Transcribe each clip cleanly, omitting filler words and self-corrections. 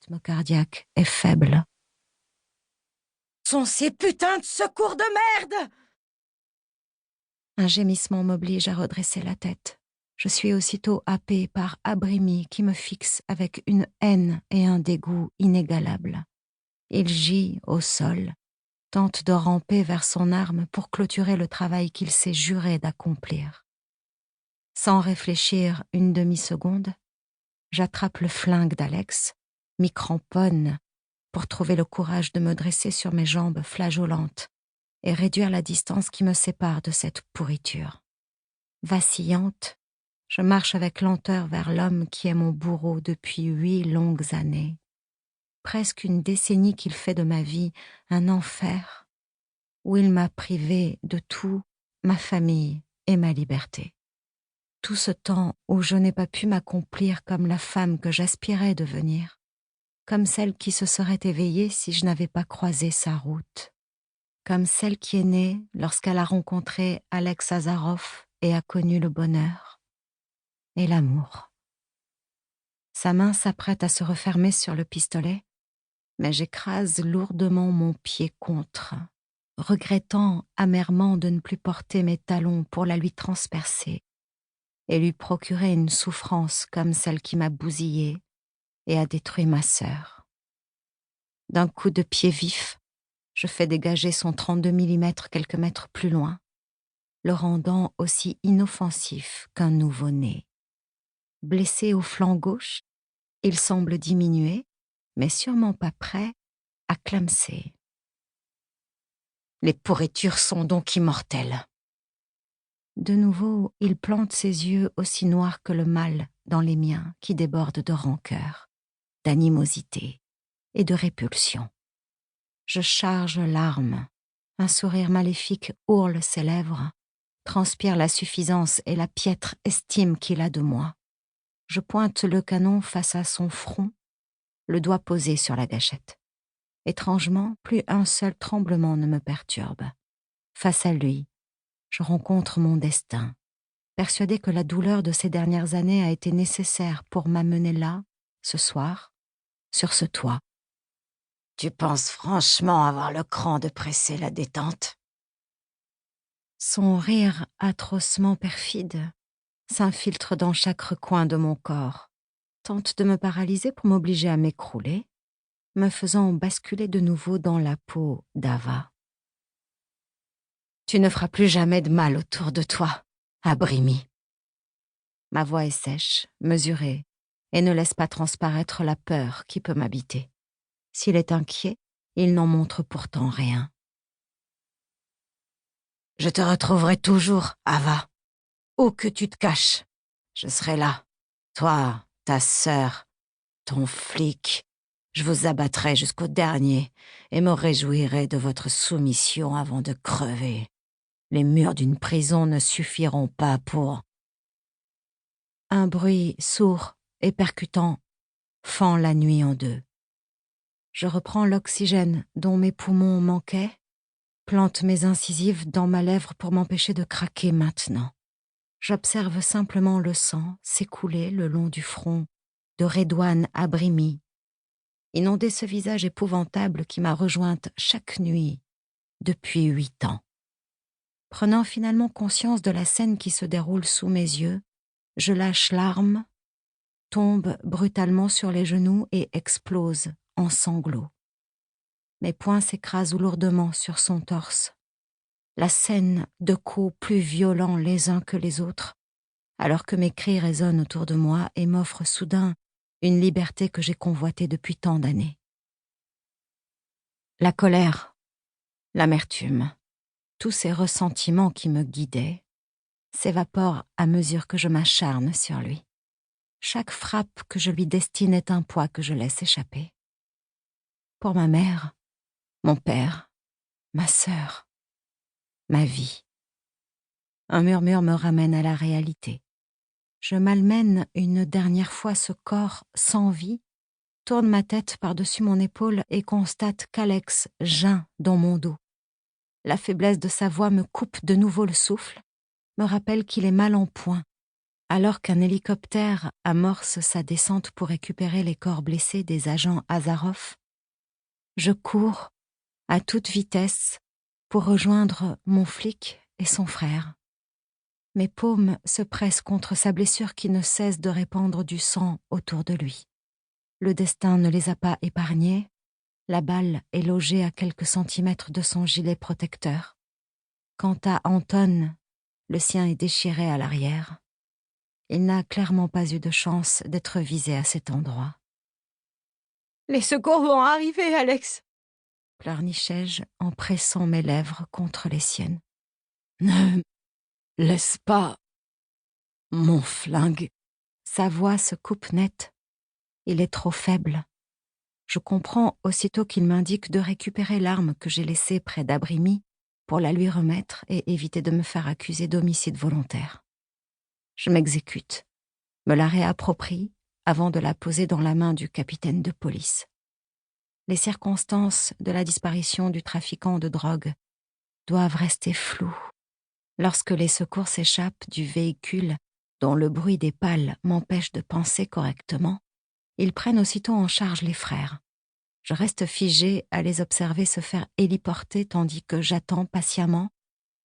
rythme cardiaque est faible. Sont ces putains de secours de merde! Un gémissement m'oblige à redresser la tête. Je suis aussitôt happée par Abrimi qui me fixe avec une haine et un dégoût inégalables. Il gît au sol, tente de ramper vers son arme pour clôturer le travail qu'il s'est juré d'accomplir. Sans réfléchir une demi-seconde, j'attrape le flingue d'Alex, m'y cramponne pour trouver le courage de me dresser sur mes jambes flageolantes et réduire la distance qui me sépare de cette pourriture. Vacillante, je marche avec lenteur vers l'homme qui est mon bourreau depuis 8 longues années. Presque une décennie qu'il fait de ma vie un enfer, où il m'a privée de tout, ma famille et ma liberté. Tout ce temps où je n'ai pas pu m'accomplir comme la femme que j'aspirais devenir, comme celle qui se serait éveillée si je n'avais pas croisé sa route, comme celle qui est née lorsqu'elle a rencontré Alex Azarov et a connu le bonheur et l'amour. Sa main s'apprête à se refermer sur le pistolet, mais j'écrase lourdement mon pied contre, regrettant amèrement de ne plus porter mes talons pour la lui transpercer et lui procurer une souffrance comme celle qui m'a bousillée et a détruit ma sœur. D'un coup de pied vif, je fais dégager son 32 mm quelques mètres plus loin, le rendant aussi inoffensif qu'un nouveau-né. Blessé au flanc gauche, il semble diminuer, mais sûrement pas prêt à clamser. Les pourritures sont donc immortelles. De nouveau, il plante ses yeux aussi noirs que le mal dans les miens qui débordent de rancœur, d'animosité et de répulsion. Je charge l'arme, un sourire maléfique ourle ses lèvres, transpire la suffisance et la piètre estime qu'il a de moi. Je pointe le canon face à son front, le doigt posé sur la gâchette. Étrangement, plus un seul tremblement ne me perturbe. Face à lui, je rencontre mon destin, persuadée que la douleur de ces dernières années a été nécessaire pour m'amener là, ce soir, sur ce toit. Tu penses franchement avoir le cran de presser la détente? Son rire atrocement perfide s'infiltre dans chaque recoin de mon corps, tente de me paralyser pour m'obliger à m'écrouler, me faisant basculer de nouveau dans la peau d'Ava. Tu ne feras plus jamais de mal autour de toi, Abrimi. Ma voix est sèche, mesurée, et ne laisse pas transparaître la peur qui peut m'habiter. S'il est inquiet, il n'en montre pourtant rien. Je te retrouverai toujours, Ava. Où que tu te caches, je serai là. Toi, ta sœur, ton flic. Je vous abattrai jusqu'au dernier et me réjouirai de votre soumission avant de crever. Les murs d'une prison ne suffiront pas pour... Un bruit sourd et percutant fend la nuit en deux. Je reprends l'oxygène dont mes poumons manquaient, plante mes incisives dans ma lèvre pour m'empêcher de craquer maintenant. J'observe simplement le sang s'écouler le long du front de Redouane Abrimi, inonder ce visage épouvantable qui m'a rejointe chaque nuit depuis 8 ans. Prenant finalement conscience de la scène qui se déroule sous mes yeux, je lâche l'arme, tombe brutalement sur les genoux et explose en sanglots. Mes poings s'écrasent lourdement sur son torse. La scène de coups plus violents les uns que les autres, alors que mes cris résonnent autour de moi et m'offrent soudain une liberté que j'ai convoitée depuis tant d'années. La colère, l'amertume, tous ces ressentiments qui me guidaient, s'évaporent à mesure que je m'acharne sur lui. Chaque frappe que je lui destine est un poids que je laisse échapper. Pour ma mère, mon père, ma sœur, ma vie. Un murmure me ramène à la réalité. Je malmène une dernière fois ce corps sans vie, tourne ma tête par-dessus mon épaule et constate qu'Alex geint dans mon dos. La faiblesse de sa voix me coupe de nouveau le souffle, me rappelle qu'il est mal en point, Alors qu'un hélicoptère amorce sa descente pour récupérer les corps blessés des agents Azarov, je cours à toute vitesse pour rejoindre mon flic et son frère. Mes paumes se pressent contre sa blessure qui ne cesse de répandre du sang autour de lui. Le destin ne les a pas épargnés. La balle est logée à quelques centimètres de son gilet protecteur. Quant à Anton, le sien est déchiré à l'arrière. Il n'a clairement pas eu de chance d'être visé à cet endroit. « Les secours vont arriver, Alex !» pleurnichai-je en pressant mes lèvres contre les siennes. « Ne laisse pas mon flingue. » Sa voix se coupe net. Il est trop faible. Je comprends aussitôt qu'il m'indique de récupérer l'arme que j'ai laissée près d'Abrimi pour la lui remettre et éviter de me faire accuser d'homicide volontaire. Je m'exécute, me la réapproprie avant de la poser dans la main du capitaine de police. Les circonstances de la disparition du trafiquant de drogue doivent rester floues. Lorsque les secours s'échappent du véhicule dont le bruit des pales m'empêche de penser correctement, ils prennent aussitôt en charge les frères. Je reste figée à les observer se faire héliporter tandis que j'attends patiemment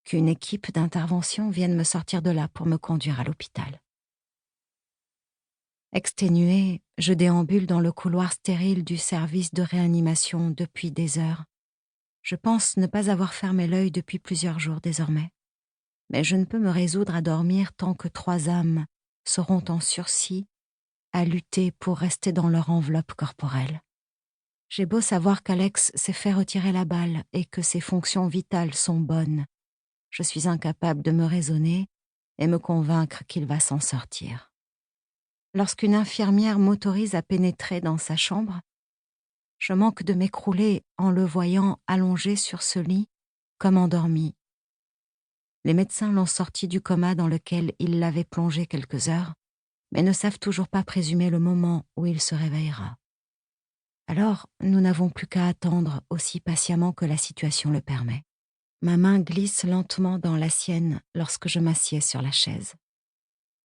qu'une équipe d'intervention vienne me sortir de là pour me conduire à l'hôpital. Exténuée, je déambule dans le couloir stérile du service de réanimation depuis des heures. Je pense ne pas avoir fermé l'œil depuis plusieurs jours désormais. Mais je ne peux me résoudre à dormir tant que 3 âmes seront en sursis à lutter pour rester dans leur enveloppe corporelle. J'ai beau savoir qu'Alex s'est fait retirer la balle et que ses fonctions vitales sont bonnes, je suis incapable de me raisonner et me convaincre qu'il va s'en sortir. Lorsqu'une infirmière m'autorise à pénétrer dans sa chambre, je manque de m'écrouler en le voyant allongé sur ce lit, comme endormi. Les médecins l'ont sorti du coma dans lequel il l'avait plongé quelques heures, mais ne savent toujours pas présumer le moment où il se réveillera. Alors, nous n'avons plus qu'à attendre aussi patiemment que la situation le permet. Ma main glisse lentement dans la sienne lorsque je m'assieds sur la chaise.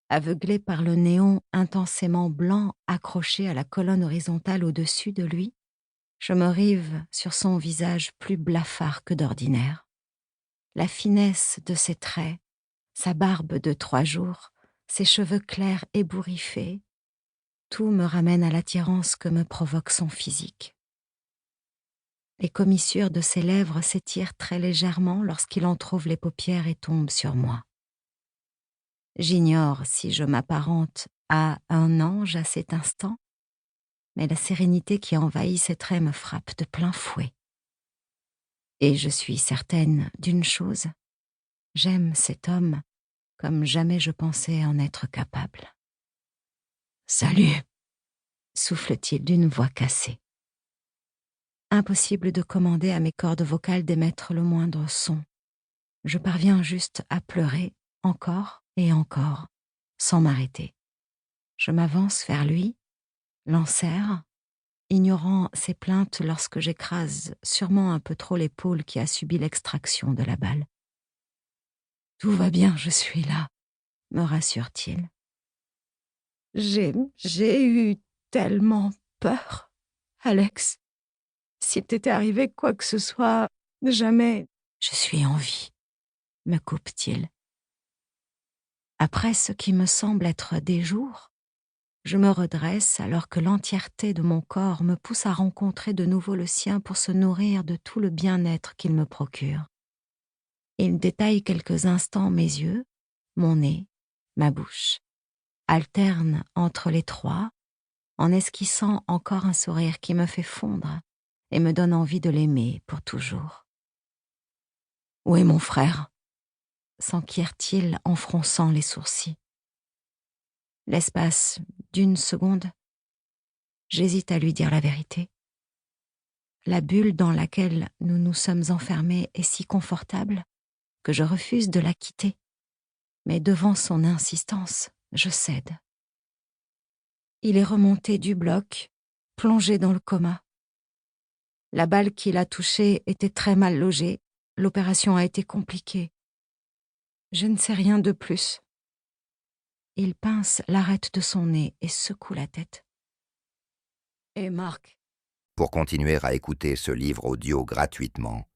Aveuglé par le néon intensément blanc accroché à la colonne horizontale au-dessus de lui, je me rive sur son visage plus blafard que d'ordinaire. La finesse de ses traits, sa barbe de 3 jours, ses cheveux clairs ébouriffés, tout me ramène à l'attirance que me provoque son physique. Les commissures de ses lèvres s'étirent très légèrement lorsqu'il en trouve les paupières et tombe sur moi. J'ignore si je m'apparente à un ange à cet instant, mais la sérénité qui envahit ses traits me frappe de plein fouet. Et je suis certaine d'une chose, j'aime cet homme comme jamais je pensais en être capable. « Salut !» souffle-t-il d'une voix cassée. Impossible de commander à mes cordes vocales d'émettre le moindre son. Je parviens juste à pleurer encore et encore, sans m'arrêter. Je m'avance vers lui, l'enserre, ignorant ses plaintes lorsque j'écrase sûrement un peu trop l'épaule qui a subi l'extraction de la balle. « Tout va bien, je suis là », me rassure-t-il. J'ai eu tellement peur, Alex. S'il t'était arrivé quoi que ce soit, jamais... Je suis en vie, me coupe-t-il. Après ce qui me semble être des jours, je me redresse alors que l'entièreté de mon corps me pousse à rencontrer de nouveau le sien pour se nourrir de tout le bien-être qu'il me procure. Il détaille quelques instants mes yeux, mon nez, ma bouche, alterne entre les 3, en esquissant encore un sourire qui me fait fondre et me donne envie de l'aimer pour toujours. « Où est mon frère ?» s'enquiert-il en fronçant les sourcils. L'espace d'1 seconde, j'hésite à lui dire la vérité. La bulle dans laquelle nous nous sommes enfermés est si confortable que je refuse de la quitter. Mais devant son insistance, je cède. Il est remonté du bloc, plongé dans le coma. La balle qui l'a touché était très mal logée. L'opération a été compliquée. Je ne sais rien de plus. Il pince l'arête de son nez et secoue la tête. Et Marc? Pour continuer à écouter ce livre audio gratuitement,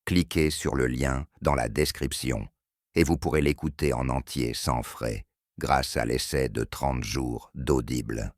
cliquez sur le lien dans la description et vous pourrez l'écouter en entier sans frais grâce à l'essai de 30 jours d'Audible.